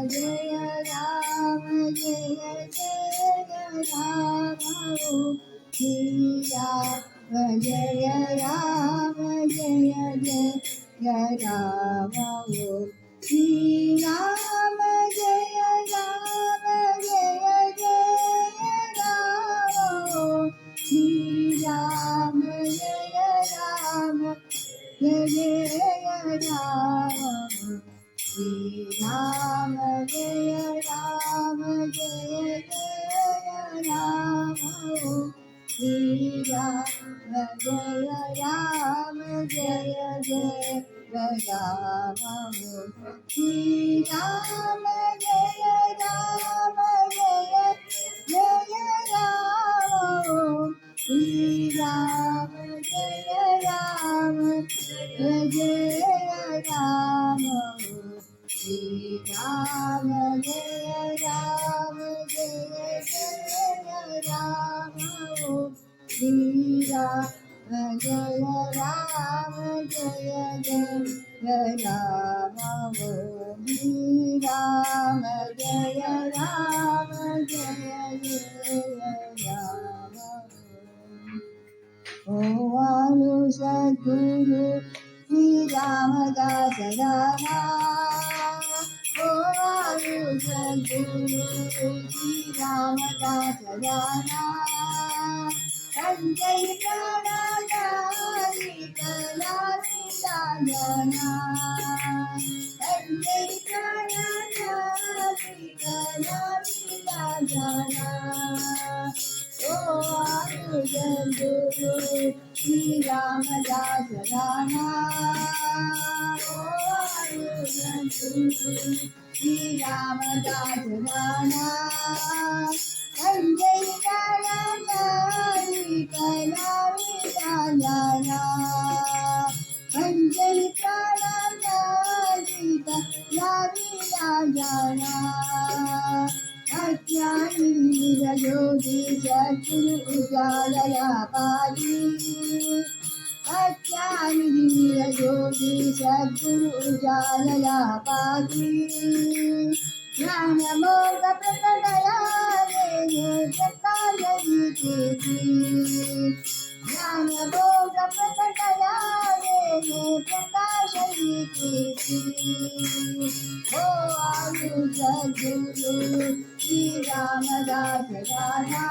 जय राम जय जय राम श्री राम जय राम जय जय राम श्री राम जय राम जय जय राम श्री राम जय राम जय जय राम श्री राम जय राम जय जय राम श्री राम जय राम जय जय राम श्री राम जय राम जय जय राम श्री राम जय राम जय जय राम श्री राम जय राम जय जय राम श्री राम जय राम जय जय राम श्री राम जय राम जय जय राम ओ आलू सद्गुरु श्री रामदास दादा ओ आलू सद्गुरु श्री रामदास दादा संजय प्राणाधारी कलावी राजना संजय प्राणाधारी कलावी राजना ओ आलू सद्गुरु श्री रामदास राणा ओ आलू सद्गुरु श्री रामदास राणा संजय प्राणाधारी कलावी राजना संजय प्राणाधारी कलावी राजना अज्ञानी योगी सद्गुरु उजालया पादी अज्ञानी योगी सद्गुरु उजालया पादी ज्ञान मोग प्रकटया प्रकाशयिते ज्ञान मोग प्रकटया प्रकाशयिते ओ आलू सद्गुरु श्री रामदास दादा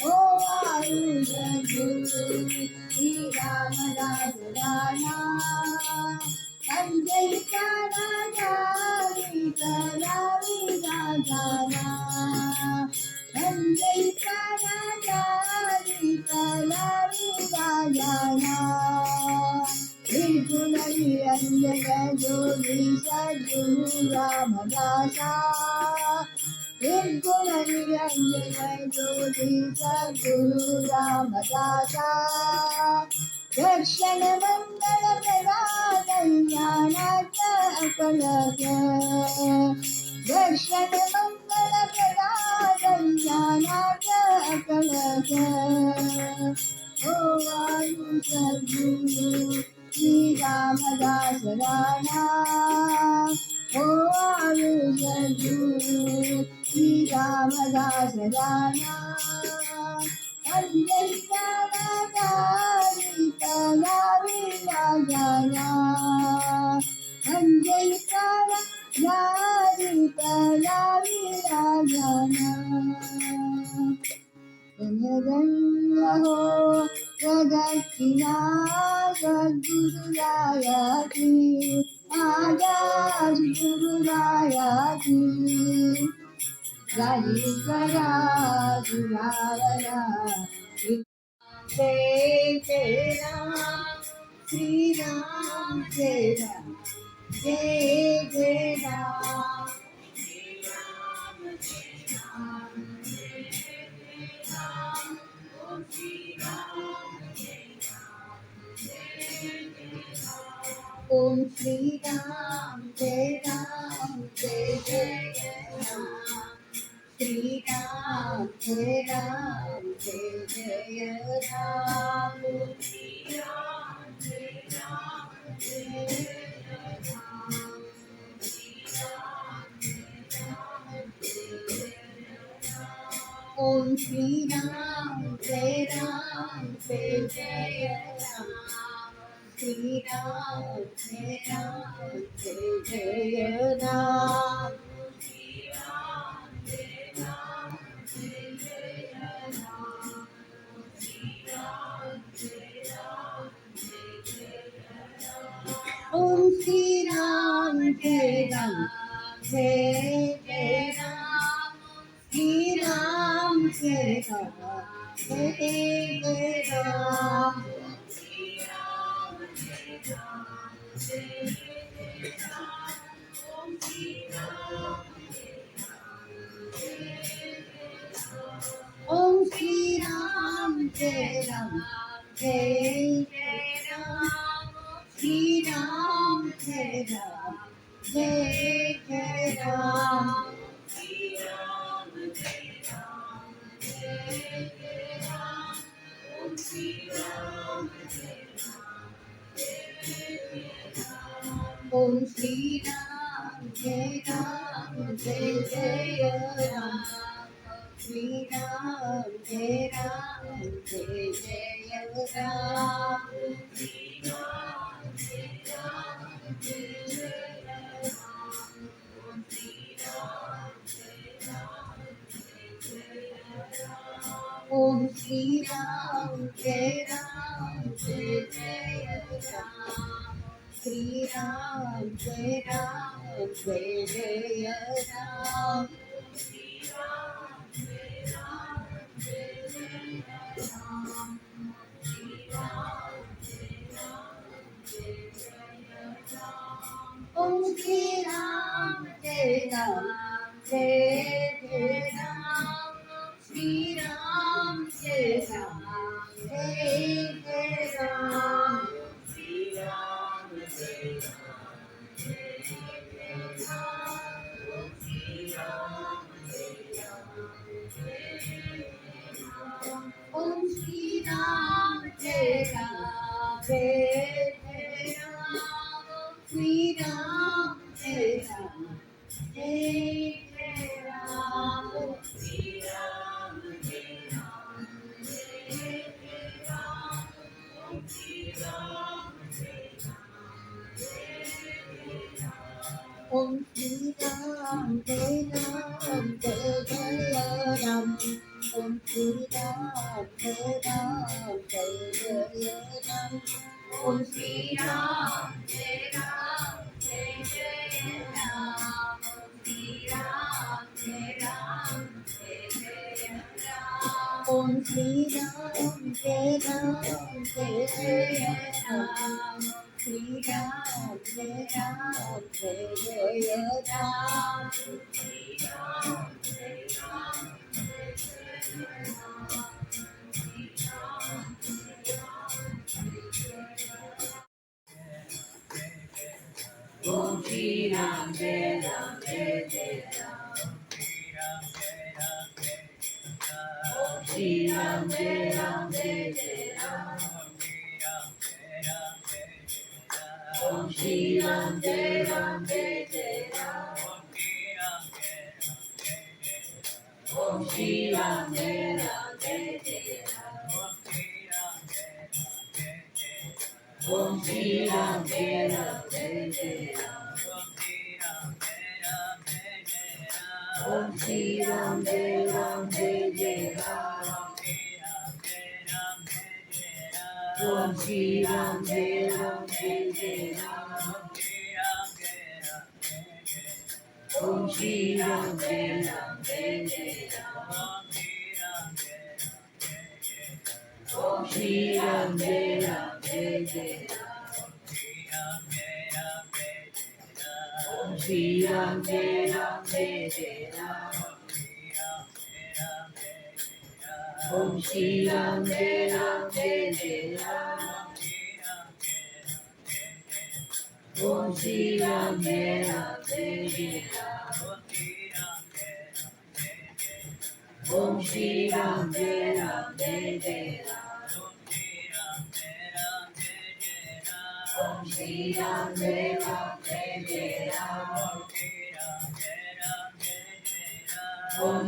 ओ आलू सद्गुरु श्री रामदास दादा संजय प्राणाधारी कलावी राजना संजय प्राणाधारी कलावी राजना निर्गुण निरंजन योगी सद्गुरु रामदासा निर्गुण निरंजन योगी सद्गुरु रामदासा दर्शन मंगल प्रदान ज्ञानाचा कलश दर्शन मंगल प्रदान ज्ञानाचा कलश ओ आलू सद्गुरु श्री रामदास राणा ओ आलू सद्गुरु श्री रामदास राणा संजय प्राणाधारी कलावी राजना संजय प्राणाधारी कलावी राजना जनगण्य हो प्रदक्षिणा सद्गुरुराया की आजाद गुरुराया की राजी करा दुरावला जय जय राम श्री राम जय राम जय जय राम ओम श्री राम जय राम जय जय राम श्री राम जय राम जय जय राम श्री राम जय राम जय जय राम श्री राम ओम श्री राम जय जय राम श्री राम जय जय राम ओम श्री राम जय जय राम श्री राम जय जय राम ओम श्री राम जय जय राम श्री राम जय जय राम ओम श्री राम जय जय राम श्री राम जय जय राम ओम श्री राम जय जय राम श्री राम जय जय राम ओम श्री राम जय जय राम श्री राम जय जय राम ओम श्री राम जय जय राम श्री राम जय जय राम ओम श्री राम जय जय राम ओम श्री राम जय जय राम ओम श्री राम जय जय राम श्री राम जय राम ओम श्री राम जय जय राम श्री राम जय जय राम ओम श्री राम जय जय राम श्री राम जय जय राम ओम श्री राम जय जय राम ओम श्री राम जय जय राम ओम श्री राम जय जय राम ओम श्री राम जय जय राम ओम श्री राम जय जय राम ओम श्री राम जय जय राम ओम श्री राम जय जय राम ओम श्री राम जय जय राम ओम श्री राम जय जय राम ओम श्री राम जय जय राम ओम श्री राम जय जय राम ओम श्री राम जय जय राम ओम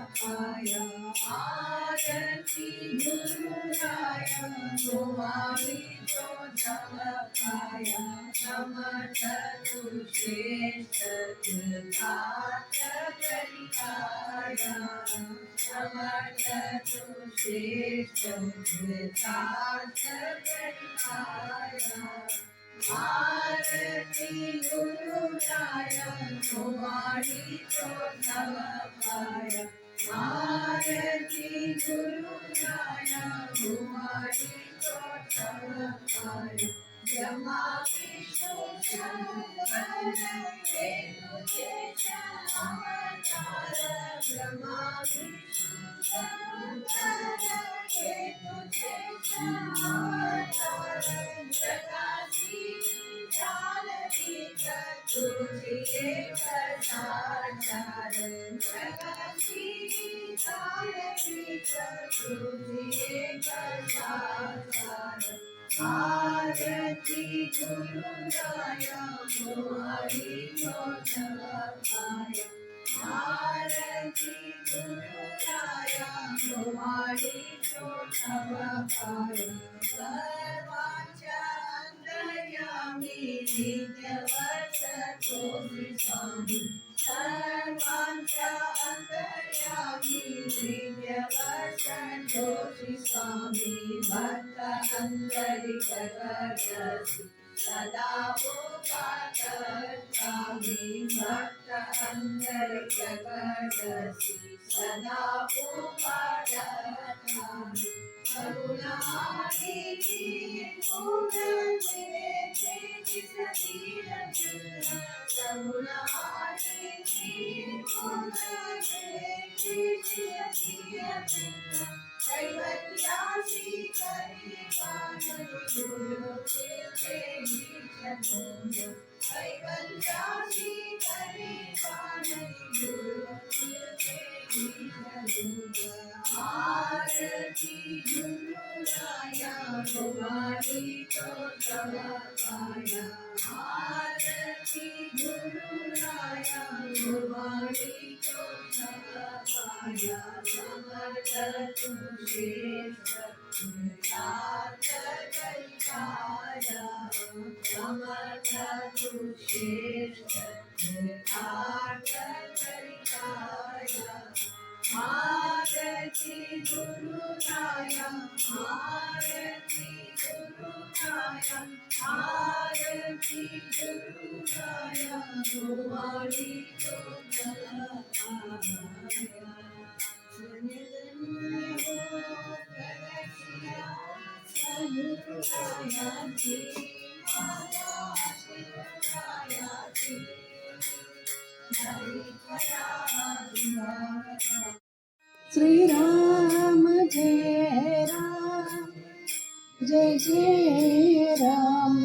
पाया आरती गुरुराय तुम्हारी तो पाया समर्थ श्रेष्ठ परिकाया समर्थ श्रेष्ठ परिकाया आरती गुरुराय तुम्हारी तो पाया आरती गुरुराय तुम्हारी तो पाया जमा विष्णु शंकर तुझे समाचार ब्रह्मा विष्णु शंकर तुझे समाचार जगाची चालवी तुझे प्रसाचार जगाची चालवी तुझे प्रसाचार आरती गुरुराय तुम्हारी तो पाया आरती गुरुराय तुम्हारी तो पाया सर्वांच्या अंतर्यामी नित्यवत्स तोसी स्वामी सर्वांच्या अंतर्यामी नित्यवत्स तोसी स्वामी भक्त अंतरिकरसी सदा उपाकर्तामि भक्त अंतरिकरसी सदा उपाकर्तामि करुणानिधि गुणनिधि सतीरचना करुणानिधि गुणनिधि सतीरचना कैवल्यासी करिपाणि गुरु कृपेहि जगोदो कैवल्यासी करिपाणि गुरु कृपेहि जगोदो आरती गुरुराय तुम्हारी तो पाया आरती गुरुराय तुम्हारी तो पाया समर्थ श्रेष्ठ परिकाया समर्थ श्रेष्ठ परिकाया आरती गुरुराय आरती गुरुराय आरती गुरुराय तुम्हारी तो पाया श्री राम जय राम जय जय राम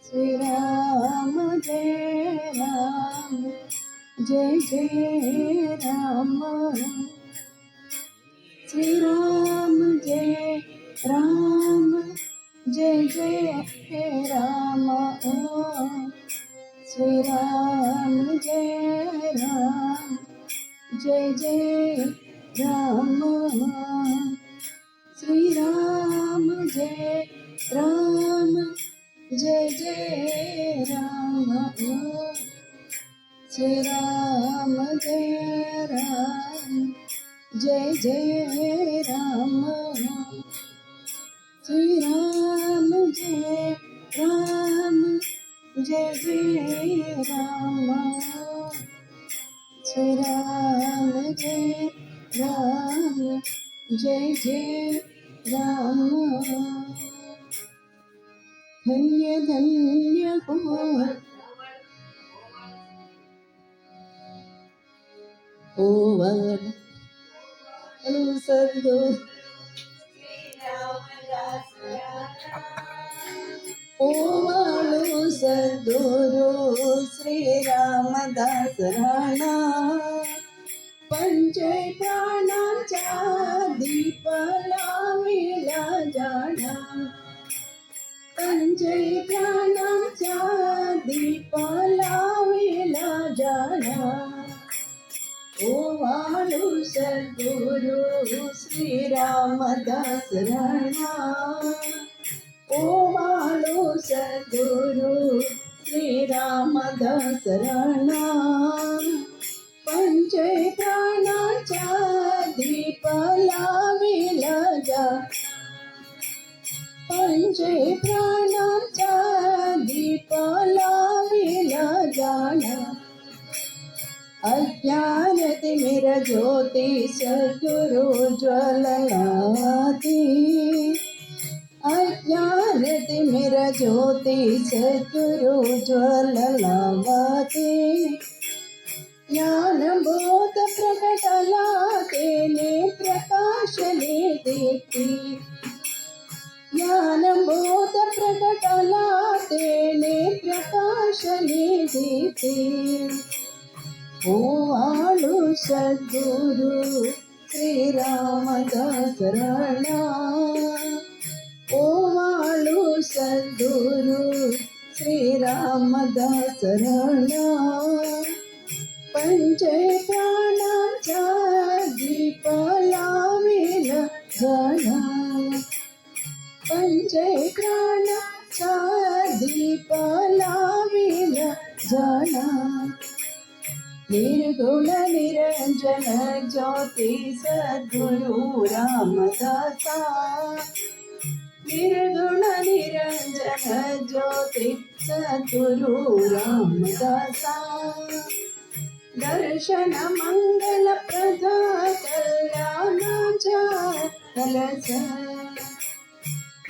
श्री राम जय राम जय जय राम श्री राम जय राम जय जय राम श्री राम जय राम जय जय राम श्री राम जय राम जय जय राम श्री राम जय राम जय जय राम श्री राम जय राम जय जय राम श्री राम जय राम जय जय राम धन्य धन्य हो ओवर सद्गु ओवाळू सद्गुरु श्री रामदास राणा पंच प्राणांचा दीप लाविला जाणा पंच प्राणांचा दीप लाविला जाणा ओवाळू सद्गुरु श्री रामदास राणा ओवाळू सद्गुरु श्री रामदास राणा पंचे प्राणाच्या दीप लाविला जा पंचे प्राणाचा दीप लाविला जाणा अज्ञान तिमिर ज्योती सद्गुरु ज्वलनाती अज्ञान तिमिर ज्योती सद्गुरु ज्वलनावती ज्ञान बोध प्रकटला तेने प्रकाशने दीप्ती ज्ञान बोध प्रकटला तेने प्रकाशने दीप्ती ओवाळू सद्गुरु श्री रामदास राणा ओवाळू सद्गुरु श्री रामदास राणा पंचे प्राणाचा दीप लाविला जाणा पंचे प्राणाचा दीप लाविला जाणा निर्गुण निरंजन ज्योती सद्गुरु रामदासा निर्गुण निरंजन ज्योती सद्गुरु रामदासा दर्शन मंगल प्रदा कल्याणाच्या कलश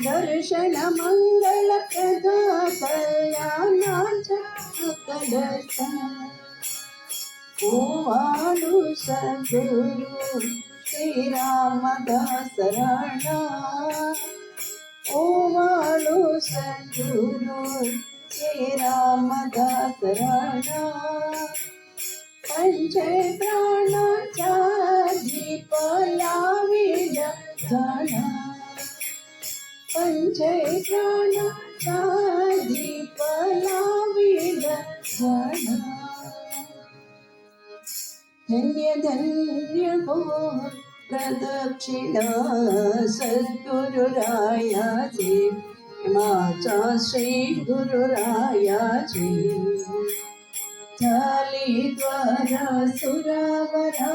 दर्शन मंगल प्रदा कल्याणाच्या कलश ओवाळू सद्गुरु श्री रामदास राणा ओवाळू सद्गुरु श्री रामदास राणा पंचे प्राणाचा दीप लाविला जाणा पंचे प्राणाचा दीप लाविला जाणा धन्य धन्य हो प्रदक्षिणा सद्गुरुरायाची माझा श्री गुरुरायाची झाली द्वारा सुरावरा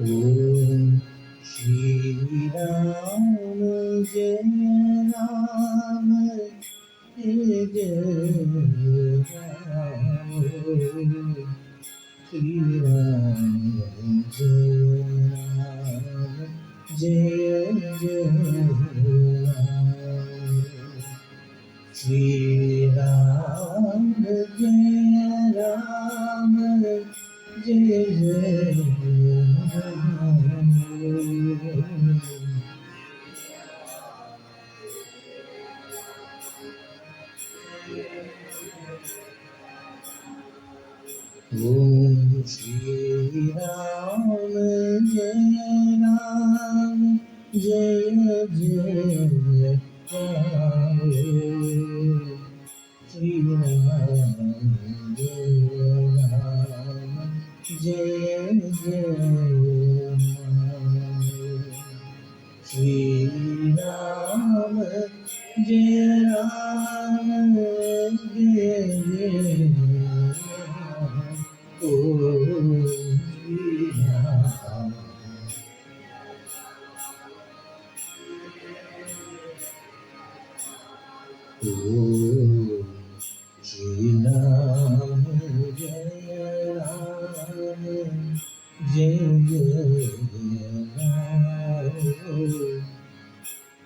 ओम श्री राम जय राम जय जय राम श्री राम जय राम जय जय राम श्री राम जय राम जय जय राम ओम श्री राम जय राम जय जय राम श्री राम जय राम जय जय राम श्री राम जय राम जय जय राम ओम श्री राम ओम श्री राम जय राम जय जय राम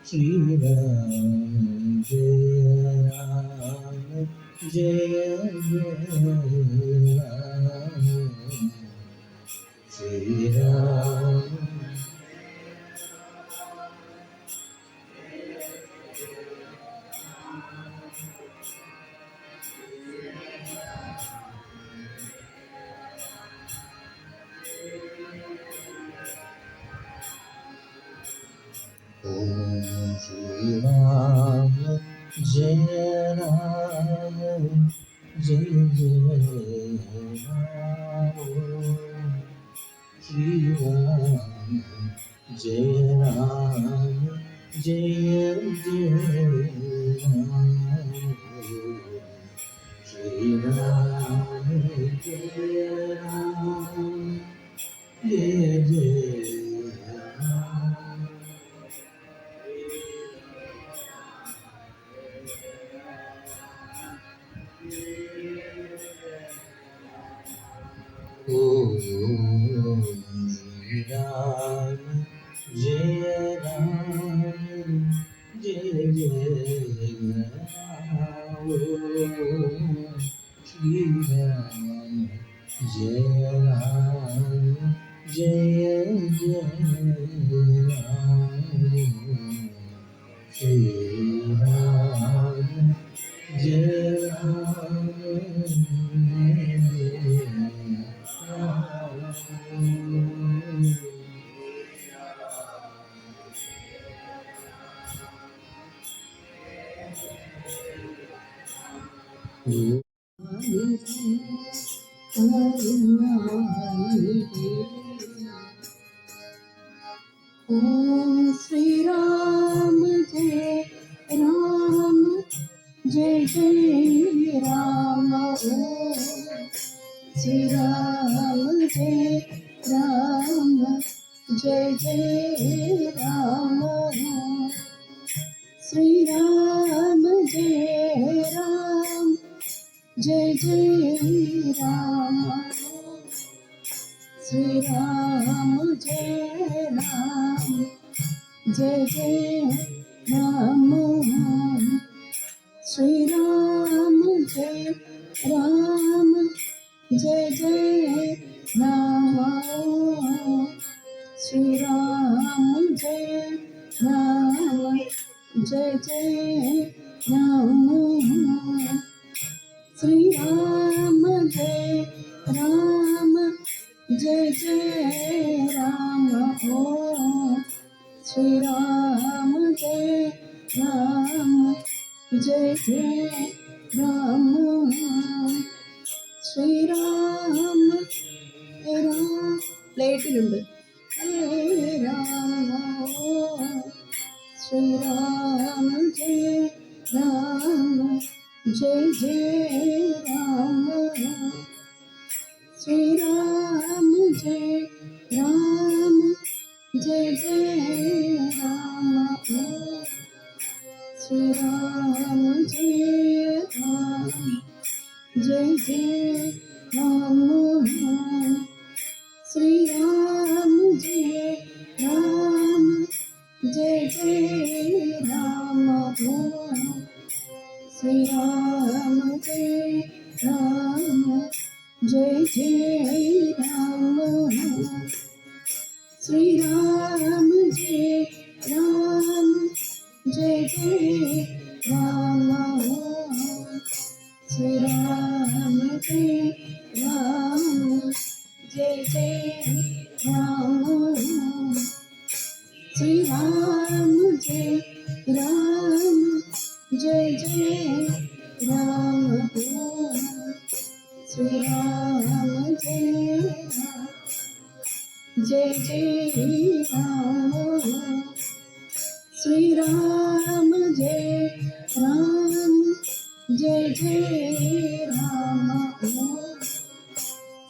श्री राम जय राम जय जय राम श्री राम ओम श्री राम जय राम जय जय राम श्री राम जय राम जय जय राम श्री राम जय राम जय जय राम ओम श्री राम जय राम जय जय राम श्री राम जय राम जय जय राम श्री राम जय Ram Om Shri Ram Jai Ram Jai Jai Ram Om Shri Ram Jai Ram Jai Jai Ram Om Shri Ram Jai Ram Jai Jai Ram Shri Ram Jai Ram Jai Jai Ram Shri Ram Jai Ram Jai Jai Ram Shri Ram Jai Ram Jai Jai Ram Shri Ram Jai Ram Jai Jai Ram Om Shri Ram Jai Ram Jai Jai Ram Shri Ram Ram പ്ലേറ്റിലുണ്ട് Sreerama Jaya Rama Jaya Jaya Rama Sreerama Jaya Ram जय जय राम श्री राम जय राम जय जय राम श्री राम जय राम जय जय राम श्री राम जय राम जय जय राम श्री राम जय राम जय जय राम श्री राम जय राम जय जय राम श्री राम जय राम जय जय राम श्री राम जय राम जय जय राम श्री राम जय राम जय जय राम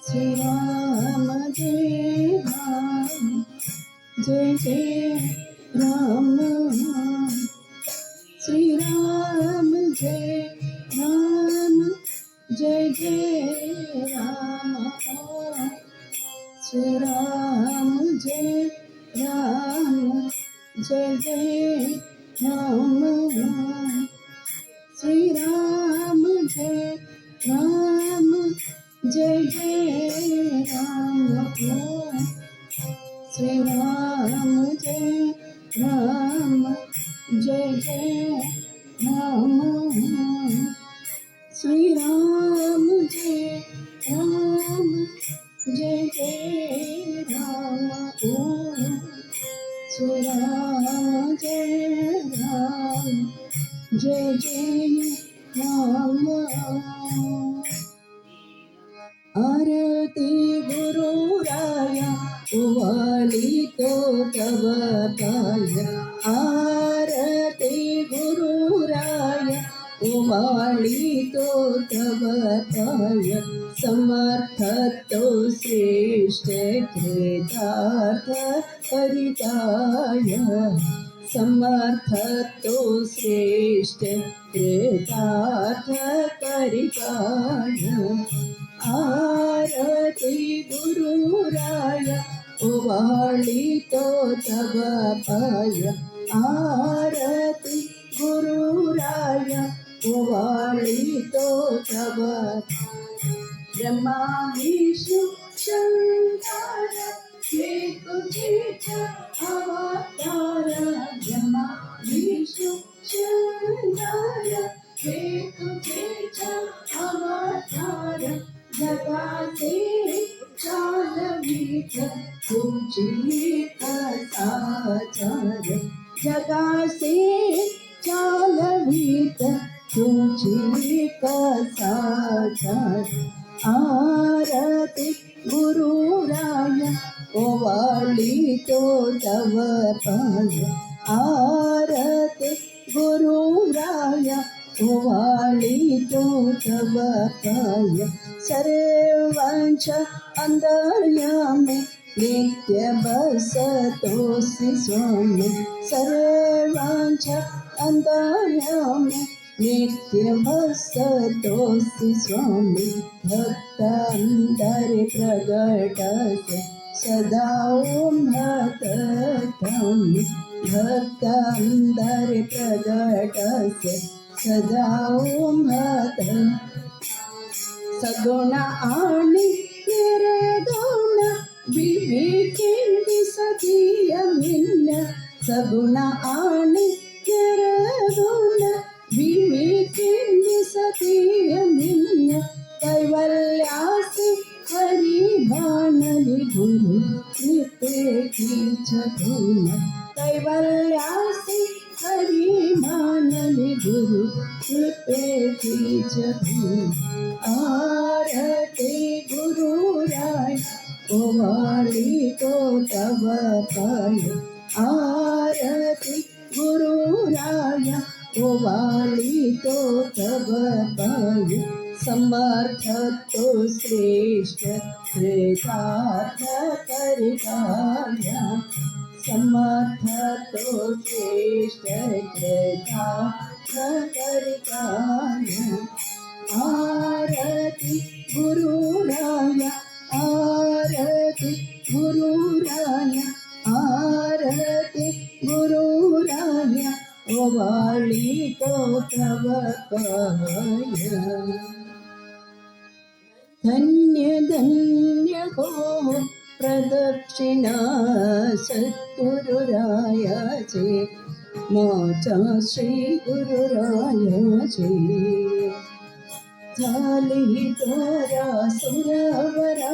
श्री राम जय राम जय जय राम श्री राम जय राम जय जय राम श्री राम जय राम जय जय राम श्री राम जय राम जय जय राम श्री राम जय राम जय जय राम श्री राम जय राम जय जय राम श्री राम जय राम जय जय राम आरती गुरुराया उवाली तो तव पाय आरती गुरुराया उवाली तो तव पाय समर्थ तो श्रेष्ठ कृतार्थ परिताय समर्थ तो श्रेष्ठ कृतार्थ परिताय आरती गुरुराय उवाळी तो तव पाय आरती गुरुराय उवाळी तो तव ब्रह्मा विष्णू शंकर हे तुझेच अवतार ब्रह्मा विष्णू शंकर हे तुझेच अवतार जगाचे चालवीत तुझी कथाचार जगाचे चालवीत तुझी कथाचार आरती गुरुराय ओवाळी तो तव पाय आरती गुरुराय ओवाळी तो तव पाय सर्वांच्या अंतर्यामी नित्य बसतोसी स्वामी सर्वांच्या अंतर्यामी नित्य बसतोसी स्वामी भक्त अंतरे प्रगटसे सदा ओम भक्तमी भक्त अंतरे प्रगटसे सदा ओम भक्त सगुण आणि निर्गुण विवेकी सतीय भिन्न सगुण आणि निर्गुण विवेकी सतीय भिन्न कैवल्यासी हरि भानली गुरु कृपेकीच धून कैवल्यासी हरि भानली गुरु कृपेकीच धून आरती गुरुराय ओवाळी तो तव पाय आरती गुरुराय ओवाळी तो तव पाय समर्थ तो श्रेष्ठ कृतार्थ परिकार्य समर्थ तो श्रेष्ठ कृतार्थ परिकार्य आरती गुरुराय आरती गुरुराय आरती गुरुराय ओवाळी तो तव पाय धन्य धन्य हो प्रदक्षिणा सद्गुरुरायाचे माझ्या श्री गुरुरायाचे झाली दोरा सुरवरा